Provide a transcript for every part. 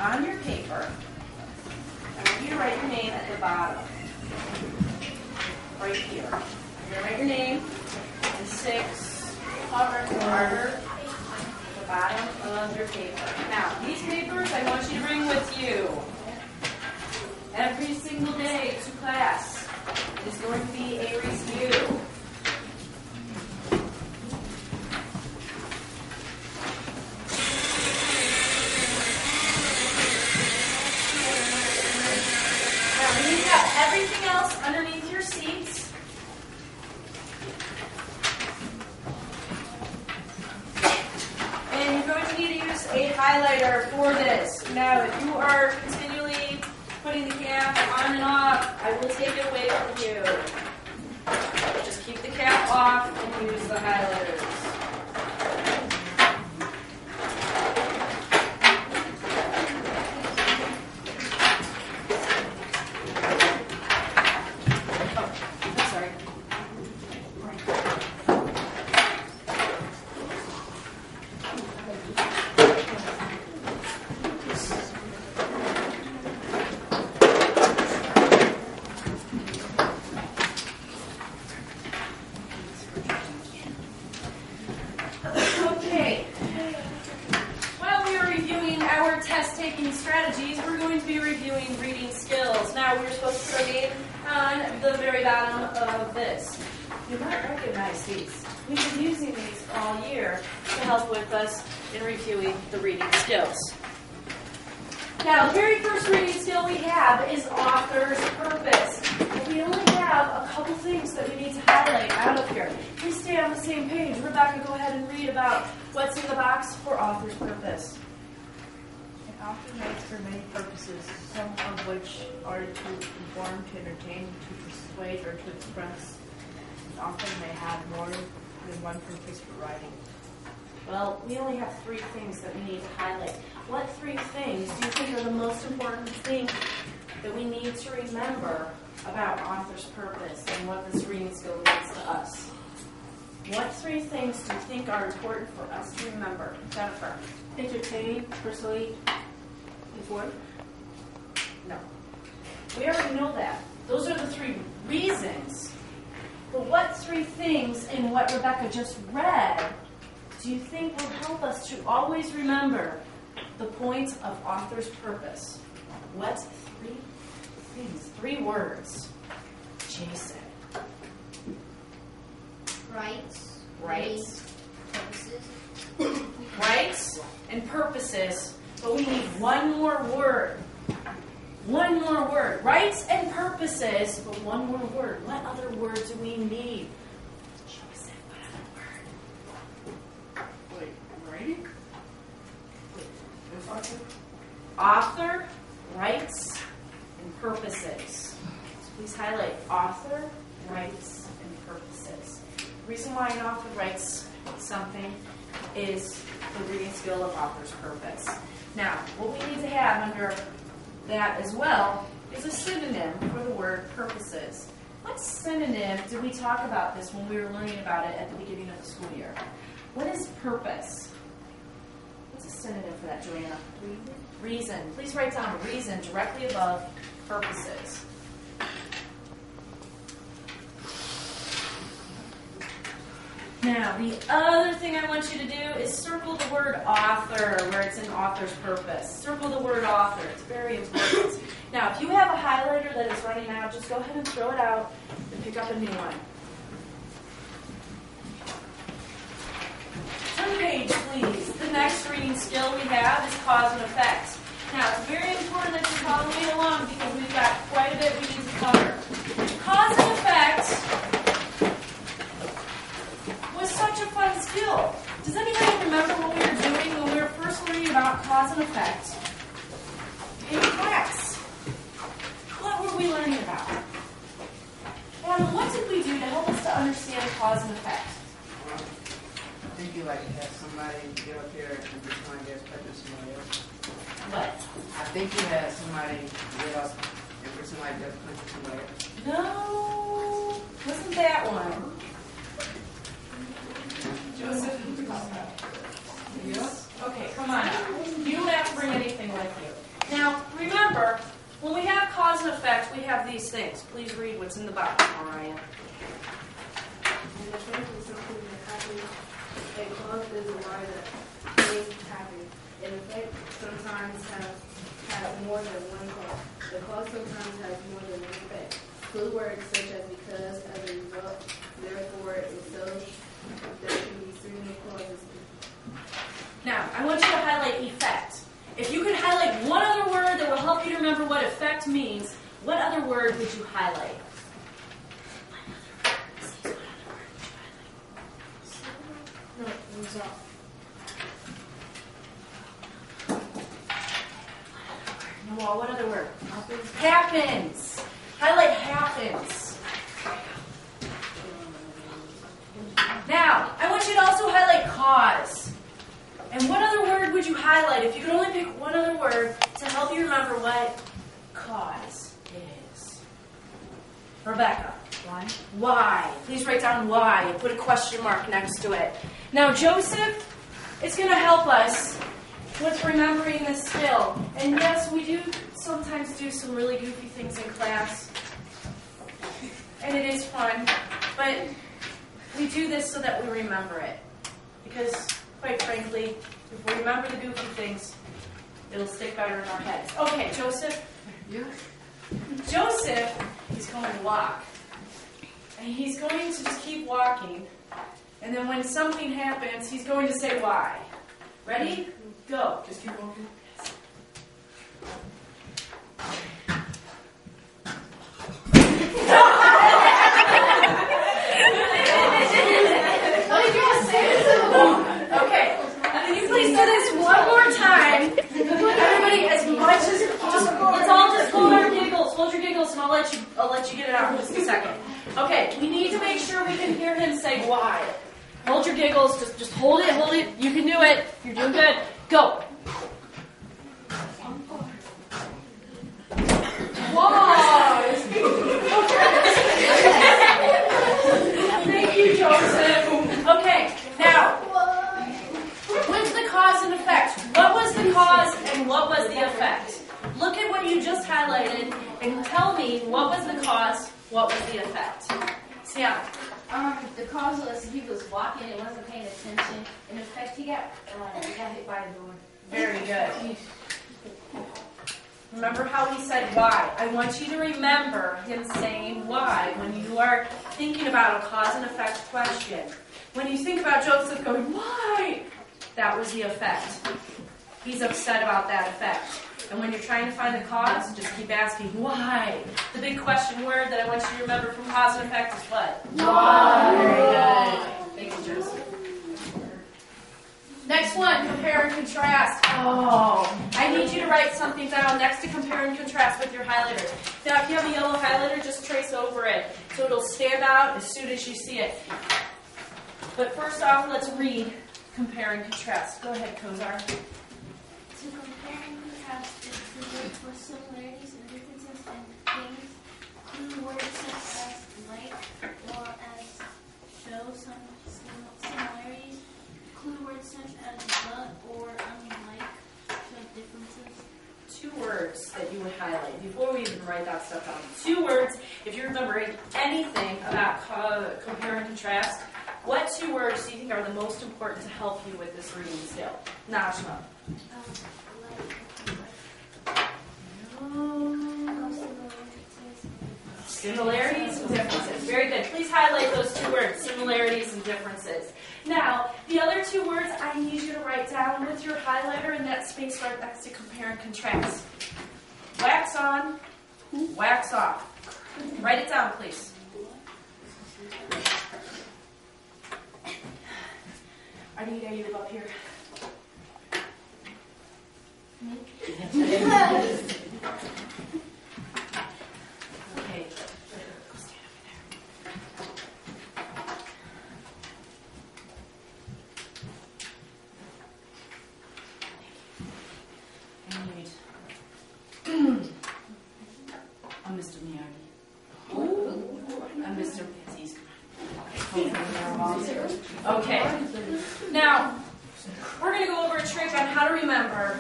on your paper, I want you to write your name at the bottom. Right here. You're going to write your name in 6 harder at the bottom of your paper. Now, these papers I want you to bring with you every single day to class. It's going to be a review. Everything else underneath your seats. And you're going to need to use a highlighter for this. Now, if you are continually putting the cap on and off, I will take it away from you. Just keep the cap off and use the highlighters. Test-taking strategies, we're going to be reviewing reading skills. Now, we're supposed to put our name on the very bottom of this. You might recognize these. We've been using these all year to help with us in reviewing the reading skills. Now, the very first reading skill we have is author's purpose. We only have a couple things that we need to highlight out of here. Please stay on the same page. Rebecca, go ahead and read about what's in the box for author's purpose. Author writes for many purposes, some of which are to inform, to entertain, to persuade, or to express. An author may have more than one purpose for writing. Well, we only have 3 things that we need to highlight. What 3 things do you think are the most important things that we need to remember about author's purpose and what this reading skill means to us? What 3 things do you think are important for us to remember? Jennifer? Entertain, persuade, inform. No. We already know that. Those are the 3 reasons. But what 3 things in what Rebecca just read do you think will help us to always remember the point of author's purpose? What 3 things? 3 words. Jason. Rights. Rights. Purposes. Rights and purposes. But we need one more word. One more word. Rights and purposes, but one more word. What other word do we need? Joseph, what other word? Wait, writing? Author, rights, and purposes. So please highlight author, rights, and purposes. The reason why an author writes something is the reading skill of author's purpose. Now, what we need to have under that as well is a synonym for the word purposes. What synonym did we talk about this when we were learning about it at the beginning of the school year? What is purpose? What's a synonym for that, Joanna? Reason. Please write down reason directly above purposes. Now, the other thing I want you to do is circle the word author where it's in author's purpose. Circle the word author. It's very important. Now, if you have a highlighter that is running out, just go ahead and throw it out and pick up a new one. Turn the page, please. The next reading skill we have is cause and effect. Now, it's very important that you follow me along because we've got quite a bit we need to cover. Cause and effect was such a fun skill. Does anybody remember what we were doing when we were first learning about cause and effect in class? What were we learning about? And what did we do to help us to understand cause and effect? I think you like to have somebody get up here and be trying to get somebody else. What? I think you had somebody get up and for somebody to punch somebody else. No, wasn't that one. Joseph? Yes? Okay, come on up. You don't have to bring anything with you. remember, when we have cause and effect, we have these things. Please read what's in the box, Mariah. An effect is something that happens. A cause is why the thing happened. An effect sometimes has more than one cause. The cause sometimes has more than one effect. Clue words such as because, as a result, therefore, and so, there can be several causes. Now, I want you to highlight effect. If you could highlight one other word that will help you to remember what effect means, what other word would you highlight? No, result. No, what other word? Happens. Highlight happens. Now, I want you to also highlight cause. And what other word would you highlight if you could only pick one other word to help you remember what cause is? Rebecca. Why? Why? Please write down why and put a question mark next to it. Now, Joseph is going to help us with remembering this skill. And yes, we do sometimes do some really goofy things in class. And it is fun. But we do this so that we remember it. Because, quite frankly, if we remember the goofy things, it'll stick better in our heads. Okay, Joseph. Yeah. Joseph is going to walk. And he's going to just keep walking. And then when something happens, he's going to say why. Ready? Go. Just keep walking. Okay. Can you please do this one more time? Everybody, as much as let's all just hold our giggles. Hold your giggles, and I'll let you get it out in just a second. Okay. We need to make sure we can hear him say why. Hold your giggles. Just hold it. Hold it. You can do it. You're doing good. Go. Whoa! Thank you, Joseph. Okay, now, what's the cause and effect? What was the cause and what was the effect? Look at what you just highlighted and tell me what was the cause, what was the effect. Sienna. The cause was he was walking and wasn't paying attention. In effect, he got hit by a door. Very good. Remember how he said why. I want you to remember him saying why when you are thinking about a cause and effect question. When you think about Joseph going, why? That was the effect. He's upset about that effect. And when you're trying to find the cause, just keep asking, why? The big question word that I want you to remember from cause and effect is what? Why. Very good. Thank you, Joseph. Next one, compare and contrast. Oh, I need you to write something down next to compare and contrast with your highlighter. Now, if you have a yellow highlighter, just trace over it so it'll stand out as soon as you see it. But first off, let's read compare and contrast. Go ahead, Kozar. To compare and contrast is to look for similarities and differences in things. Clue words such as like or as show some similarities. Clue words such as but or unlike show differences. Two words that you would highlight before we even write that stuff down. Two words, if you're remembering anything about compare and contrast, what two words do you think are the most important to help you with this reading skill? Najma. Similarities and differences. Very good. Please highlight those two words, similarities and differences. Now, the other two words I need you to write down with your highlighter in that space right next to compare and contrast. Wax on, wax off. Write it down, please. Arnita, you live up here. Okay. Go stand over there. I'm Mr. Miyagi. I'm Mr. Pitties. Okay. Now, we're going to go over a trick on how to remember,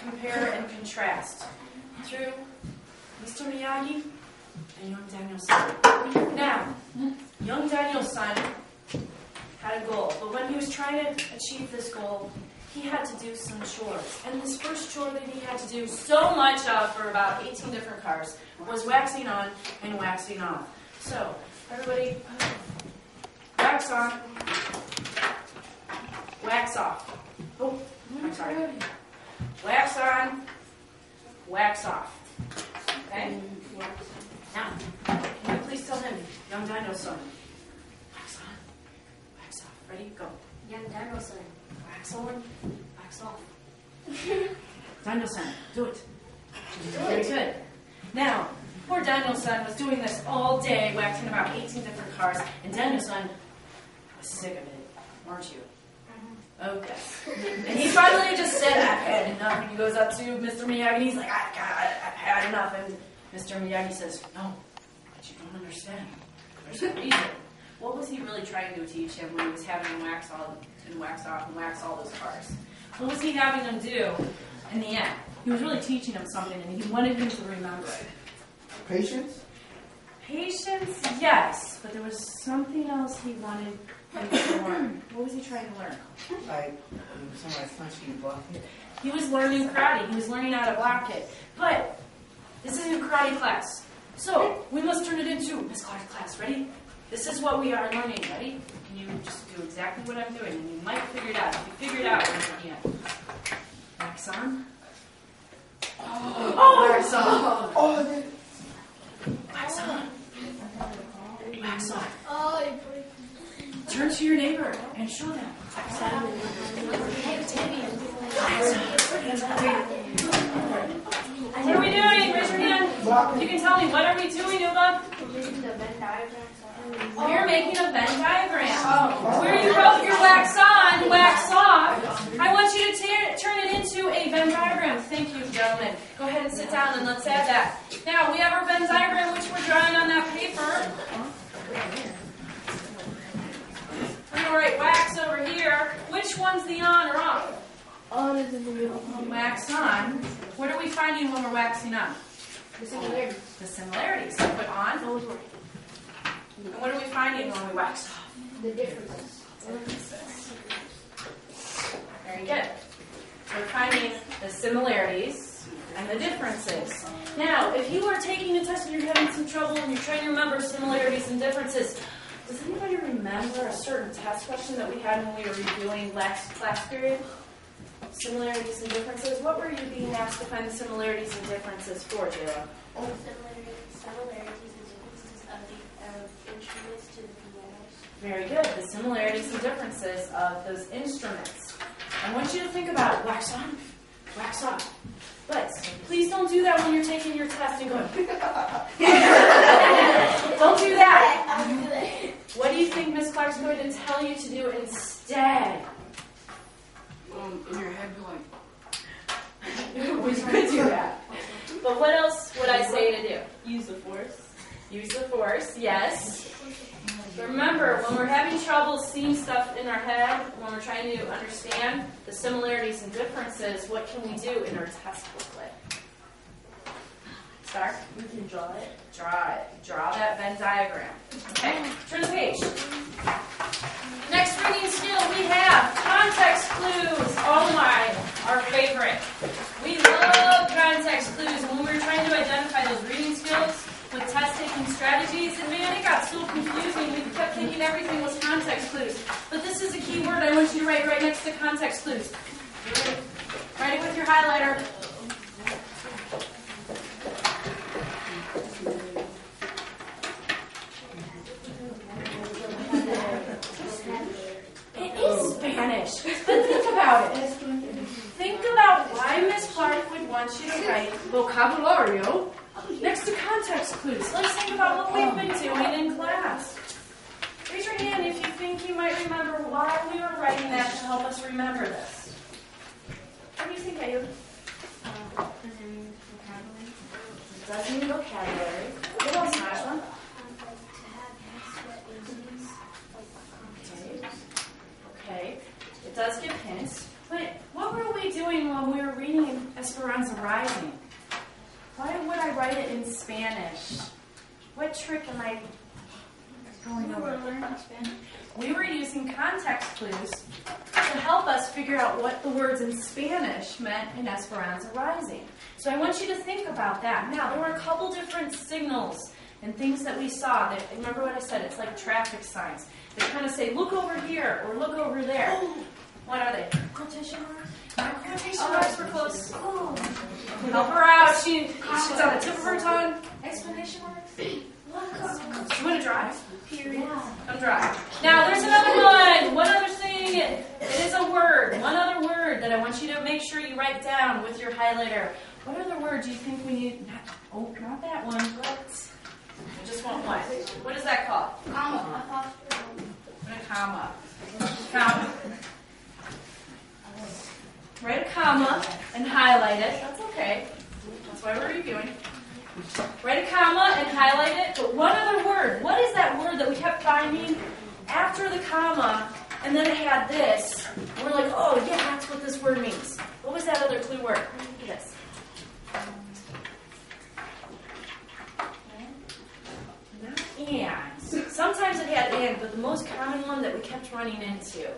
compare, and contrast. through Mr. Miyagi and young Daniel-san. Now, young Daniel-san had a goal, but when he was trying to achieve this goal, he had to do some chores. And this first chore that he had to do so much of for about 18 different cars was waxing on and waxing off. So, everybody, wax on, wax off. Oh, I'm sorry. Wax on, wax off. Okay? Now, can you please tell him, young Daniel-san, wax on, wax off. Ready? Go. Young Daniel-san. Wax on, wax off. Daniel-san, do it. Very good. Now, poor Daniel-san was doing this all day, waxing about 18 different cars, and Daniel-san was sick of it, weren't you? Okay. And he finally just said, I've had enough. And he goes up to Mr. Miyagi, and he's like, I've had enough. And Mr. Miyagi says, no, but you don't understand. There's a reason. What was he really trying to teach him when he was having him wax on and wax off and wax all those cars? What was he having him do in the end? He was really teaching him something, and he wanted him to remember it. Patience? Patience, yes, but there was something else he wanted him to learn. What was he trying to learn? Like when somebody punches you, block it. He was learning karate. He was learning how to block it. But this is a karate class. So we must turn it into Miss Clark's class. Ready? This is what we are learning. Ready? Can you just do exactly what I'm doing? And you might figure it out. If you figure it out, raise your hand. Wax on. Oh, wax on. Oh, Wax on. Wax on. Oh, Turn to your neighbor and show them. Wax on. What are we doing? Raise your hand. You can tell me, what are we doing, Uba? We're making a Venn diagram. Where you wrote your wax on, wax off, I want you to turn it into a Venn diagram. Thank you, gentlemen. Go ahead and sit down and let's add that. Now, we have our Venn diagram, which we're drawing on that paper. We're going to write wax over here. Which one's the on or off? On is in the middle. Wax on. What are we finding when we're waxing on? The similarities. The similarities. So put on. And what are we finding when we wax off? The differences. Very good. So we're finding the similarities and the differences. Now, if you are taking a test and you're having some trouble and you're trying to remember similarities and differences, does anybody remember a certain test question that we had when we were reviewing last class period? Similarities and differences. What were you being asked to find the similarities and differences for, Jayla? similarities and differences of instruments to the pianos. Very good. The similarities and differences of those instruments. I want you to think about wax on, wax off. But please don't do that when you're taking your test and going. Don't do that. What do you think Miss Clark's going to tell you to do instead? in your head going. We could do that. But what else would I say to do? Use the force. Use the force, yes. But remember, when we're having trouble seeing stuff in our head, when we're trying to understand the similarities and differences, what can we do in our test booklet? Start. We can draw it. Draw it. Draw that Venn diagram. Okay, turn the page. Next reading skill we have context clues. Oh my, our favorite. We love context clues. And when we were trying to identify those reading skills with test-taking strategies, and man, it got so confusing. We kept thinking everything was context clues. But this is a key word I want you to write right next to context clues. Write it with your highlighter. It is Spanish. But think about it. Think about why Miss Clark would want you to write vocabulario next to context clues. Let's think about what we've been doing in class. Raise your hand if you think you might remember why we were writing that to help us remember this. What do you think, Ayub? It does mean vocabulary. What else, Nashma? Okay. It does give hints. But what were we doing when we were reading Esperanza Rising? Why would I write it in Spanish? What trick am I going We over? were learning Spanish. We were using context clues to help us figure out what the words in Spanish meant in Esperanza Rising. So I want you to think about that. Now, there were a couple different signals and things that we saw. That, remember what I said? It's like traffic signs. They kind of say, look over here or look over there. What are they? Quotation marks. Not quotation marks, we're close. Help her out. She's on the tip of her tongue. Explanation marks. Do you want to drive? Period. Come drive. Now, there's another one. One other thing. It is a word. One other word that I want you to make sure you write down with your highlighter. What other word do you think we need? Not that one. I just want one. What is that called? Comma. What a comma. Comma. Write a comma and highlight it. That's okay. That's why we're reviewing. Write a comma and highlight it. But one other word. What is that word that we kept finding after the comma and then it had this? We're like, oh, yeah, that's what this word means. What was that other clue word? Look at this. And. Sometimes it had and, but the most common one that we kept running into.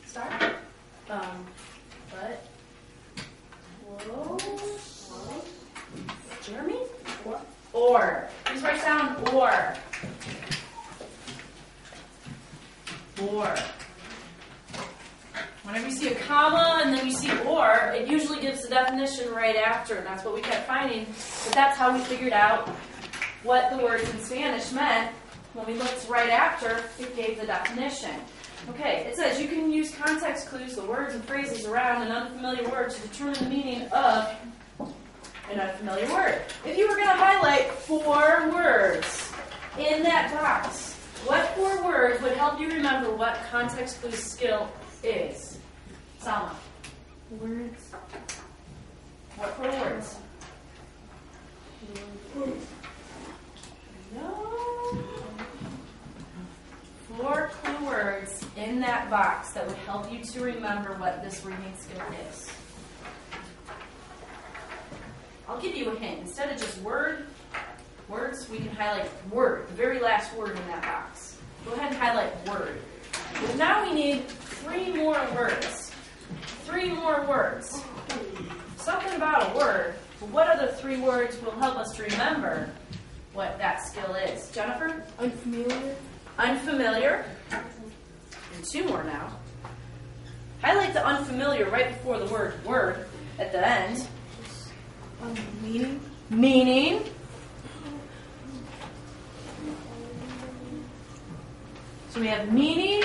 Start. What? Whoa. Jeremy? What? Or. Please write down or. Or. Whenever you see a comma and then you see or, it usually gives the definition right after, and that's what we kept finding. But that's how we figured out what the words in Spanish meant. When we looked right after, it gave the definition. Okay, it says you can use context clues, the words and phrases around an unfamiliar word to determine the meaning of an unfamiliar word. If you were going to highlight 4 words in that box, what 4 words would help you remember what context clue skill is? Salma. Words. What 4 words? No. 4 clue words in that box that would help you to remember what this reading skill is. I'll give you a hint. Instead of just words, we can highlight word, the very last word in that box. Go ahead and highlight word. But now we need 3 more words. 3 more words. Something about a word. But what other 3 words will help us to remember what that skill is? Jennifer? Unfamiliar. Unfamiliar. And 2 more now. Highlight the unfamiliar right before the word word at the end. Meaning. Meaning. So we have meaning,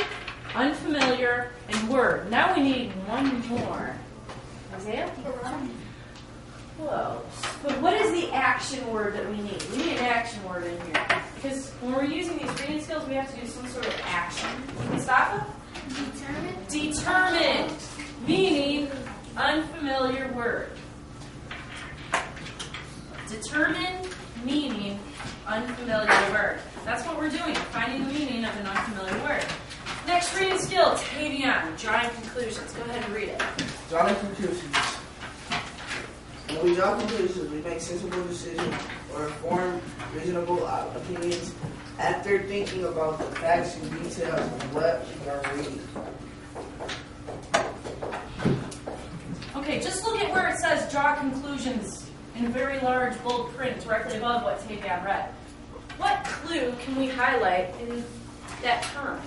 unfamiliar, and word. Now we need 1 more. Isaiah? Whoa. But what is the action word that we need? We need an action word in here. Because when we're using these reading skills, we have to do some sort of action. Mustafa? Determined. Determined. Meaning, unfamiliar word. Determined, meaning, unfamiliar word. That's what we're doing, finding the meaning of an unfamiliar word. Next reading skill, Tavion, drawing conclusions. Go ahead and read it. Drawing conclusions. When we draw conclusions, we make sensible decisions or form reasonable opinions after thinking about the facts and details of what we are reading. Okay, just look at where it says draw conclusions in very large bold print directly above what Tavion read. What clue can we highlight in that term?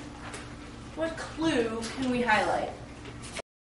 What clue can we highlight?